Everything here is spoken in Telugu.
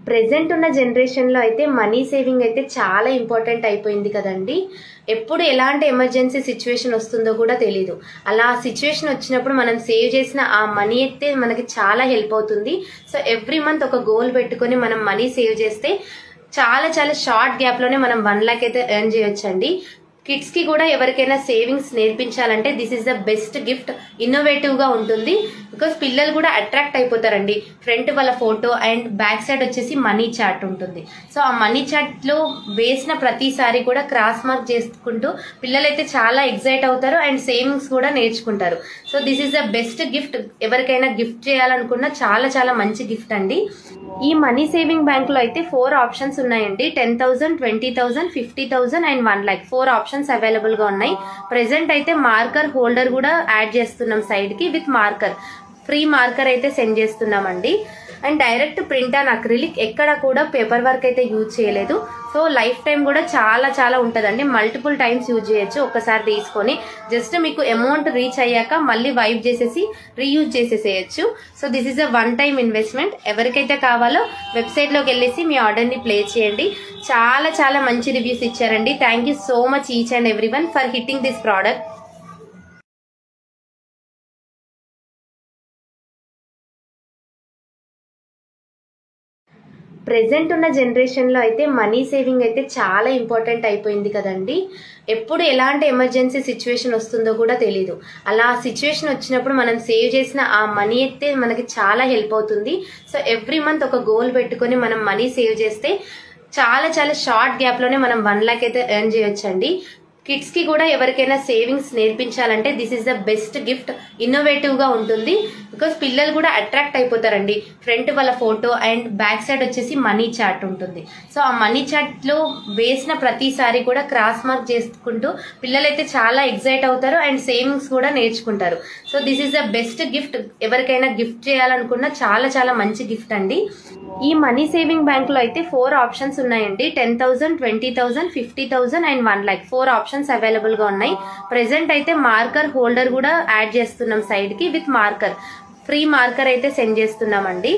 ప్రెజెంట్ ఉన్న జనరేషన్లో అయితే మనీ సేవింగ్ అయితే చాలా ఇంపార్టెంట్ అయిపోయింది కదండి. ఎప్పుడు ఎలాంటి ఎమర్జెన్సీ సిచ్యువేషన్ వస్తుందో కూడా తెలీదు. అలా సిచ్యువేషన్ వచ్చినప్పుడు మనం సేవ్ చేసిన ఆ మనీ అయితే మనకి చాలా హెల్ప్ అవుతుంది. సో ఎవ్రీ మంత్ ఒక గోల్ పెట్టుకొని మనం మనీ సేవ్ చేస్తే చాలా చాలా షార్ట్ గ్యాప్లోనే మనం 1 లాక్ అయితే ఎర్న్ చేయొచ్చండి. కిడ్స్ కి కూడా ఎవరికైనా సేవింగ్స్ నేర్పించాలంటే this is the best gift. Innovative గా ఉంటుంది. బికాస్ పిల్లలు కూడా అట్రాక్ట్ అయిపోతారండి. ఫ్రంట్ వాళ్ళ ఫోటో అండ్ బ్యాక్ సైడ్ వచ్చేసి మనీ చార్ట్ ఉంటుంది. సో ఆ మనీ చార్ట్ లో వేసిన ప్రతిసారి కూడా క్రాస్ మార్క్ చేసుకుంటూ పిల్లలైతే చాలా ఎక్సైట్ అవుతారు అండ్ సేవింగ్స్ కూడా నేర్చుకుంటారు. So this is the best gift. ఎవరికైనా గిఫ్ట్ చేయాలనుకున్నా చాలా చాలా మంచి గిఫ్ట్ అండి. ఈ మనీ సేవింగ్ బ్యాంక్ లో అయితే 4 ఆప్షన్స్ ఉన్నాయండి. 10,000, 20,000, 50,000 అండ్ 1 lakh 4 ఆప్షన్స్ అవైలబుల్ గా ఉన్నాయి. ప్రెసెంట్ అయితే మార్కర్ హోల్డర్ కూడా యాడ్ చేస్తున్నాం సైడ్ కి. విత్ మార్కర్ ఫ్రీ మార్కర్ అయితే సెండ్ చేస్తున్నామండి. And direct print and acrylic, ఎక్కడ కూడా పేపర్ వర్క్ అయితే యూజ్ చేయలేదు. సో లైఫ్ టైం కూడా చాలా చాలా ఉంటుందండి. మల్టిపుల్ టైమ్స్ యూజ్ చేయొచ్చు. ఒక్కసారి తీసుకొని జస్ట్ మీకు అమౌంట్ రీచ్ అయ్యాక మళ్ళీ వైప్ చేసేసి రీయూజ్ చేసేసేయచ్చు. So this is a 1 time investment. ఎవరికైతే కావాలో వెబ్సైట్ లోకి వెళ్ళేసి మీ ఆర్డర్ ని ప్లేస్ చేయండి. చాలా చాలా మంచి రివ్యూస్ ఇచ్చారండి. Thank you so much each and every one for hitting this product. Present ఉన్న జనరేషన్లో అయితే మనీ సేవింగ్ అయితే చాలా ఇంపార్టెంట్ అయిపోయింది కదండి. ఎప్పుడు ఎలాంటి ఎమర్జెన్సీ సిచ్యువేషన్ వస్తుందో కూడా తెలీదు. అలా సిచ్యువేషన్ వచ్చినప్పుడు మనం సేవ్ చేసిన ఆ మనీ అయితే మనకి చాలా హెల్ప్ అవుతుంది. సో ఎవ్రీ మంత్ ఒక గోల్ పెట్టుకొని మనం మనీ సేవ్ చేస్తే చాలా చాలా షార్ట్ గ్యాప్లోనే మనం 1 లాక్ అయితే ఎర్న్ చేయొచ్చండి. కిడ్స్ కి కూడా ఎవరికైనా సేవింగ్స్ నేర్పించాలంటే this is the best gift. Innovative గా ఉంటుంది. బికాస్ పిల్లలు కూడా అట్రాక్ట్ అయిపోతారండి. ఫ్రంట్ వాళ్ళ ఫోటో అండ్ బ్యాక్ సైడ్ వచ్చేసి మనీ చార్ట్ ఉంటుంది. సో ఆ మనీ చార్ట్ లో వేసిన ప్రతిసారి కూడా క్రాస్ మార్క్ చేసుకుంటూ పిల్లలైతే చాలా ఎక్సైట్ అవుతారు అండ్ సేవింగ్స్ కూడా నేర్చుకుంటారు. So this is the best gift. ఎవరికైనా గిఫ్ట్ చేయాలనుకున్నా చాలా చాలా మంచి గిఫ్ట్ అండి. ఈ మనీ సేవింగ్ బ్యాంక్ లో అయితే 4 ఆప్షన్స్ ఉన్నాయండి. 10,000, 20,000, 50,000 అండ్ 1 lakh 4 ఆప్షన్స్ అవైలబుల్ గా ఉన్నాయి. ప్రెసెంట్ అయితే మార్కర్ హోల్డర్ కూడా యాడ్ చేస్తున్నాం సైడ్ కి. విత్ మార్కర్ ఫ్రీ మార్కర్ అయితే సెండ్ చేస్తున్నామండి.